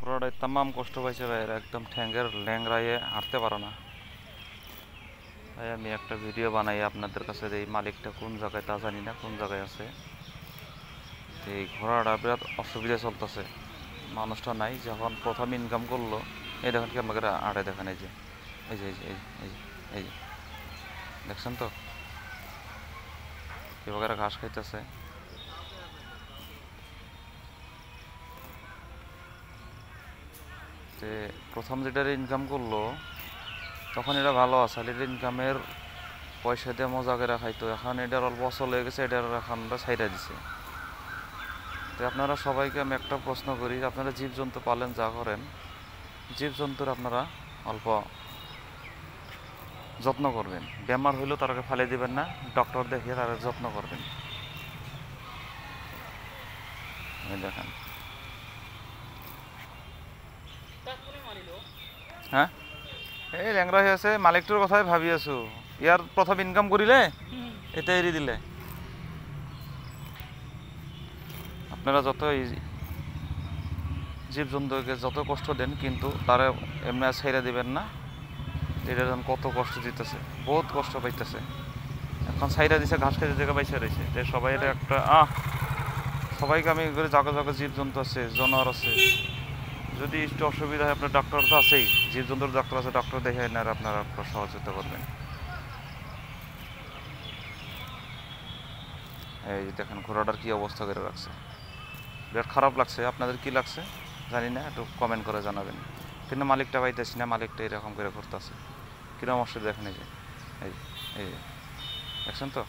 ঘোড়াটায় তামাম কষ্ট পাইছে ভাই, এরা একদম ঠ্যাঙ্গের ল্যাংড়াইয়ে হাঁটতে পারে না। তাই আমি একটা ভিডিও বানাই আপনাদের কাছে, এই মালিকটা কোন জায়গায় তা জানি না, কোন জায়গায় আছে। এই ঘোড়াটা বিরাট অসুবিধা চলতেছে, মানুষটা নাই। যখন প্রথম ইনকাম করলো, এই দেখেন কি আমাকে আড়ে দেখেন, এই যে এই যে এই যে এই যে এই যে দেখছেন তো এবার ঘাস খাইতেছে। তে প্রথম যেটার ইনকাম করলো তখন এটা ভালো আছে, এটার ইনকামের পয়সা দিয়ে মজা করে খাইতো। এখন এটার অল্প অচল হয়ে গেছে, এটার এখন ছাইড়া দিছে। তো আপনারা সবাইকে আমি একটা প্রশ্ন করি, আপনারা জীবজন্তু পালেন যা করেন, জীবজন্তুর আপনারা অল্প যত্ন করবেন। বেমার হইলেও তারাকে ফালে দিবেন না, ডক্টর দেখিয়ে তারা যত্ন করবেন। দেখেন, হ্যাঁ এই ল্যাংরা হয়ে আছে, মালিকটোর কথাই ভাবি আছো। ইয়ার প্রথম ইনকাম করিলে এটা এড়ি দিলে। আপনারা যত জীবজন্তুকে যত কষ্ট দেন, কিন্তু তারা এমনি ছেড়ে দিবেন না। এটা যখন কত কষ্ট দিতেছে, বহুত কষ্ট পাইতেছে। এখন ছাইরা দিছে, ঘাস খেতে জায়গা পাইছে রয়েছে। তাই সবাই এটা একটা সবাইকে আমি করে জায়গা জায়গা জীবজন্তু আছে, জানোয়ার আছে, যদি একটু অসুবিধা হয় আপনার ডাক্তার তো আছেই, জীবজন্তুর ডাক্তার আছে, ডক্টর দেখে না আপনারা সহযোগিতা করবেন। এই যে দেখেন ঘোড়াটার কী অবস্থা করে রাখছে, বিরাট খারাপ লাগছে। আপনাদের কি লাগছে জানি না, একটু কমেন্ট করে জানাবেন। কিন্তু মালিকটা পাইতেছি না, মালিকটা এরকম করে করতেছে কিরকম অসুবিধা। দেখেন এই যে এই এই দেখছেন তো।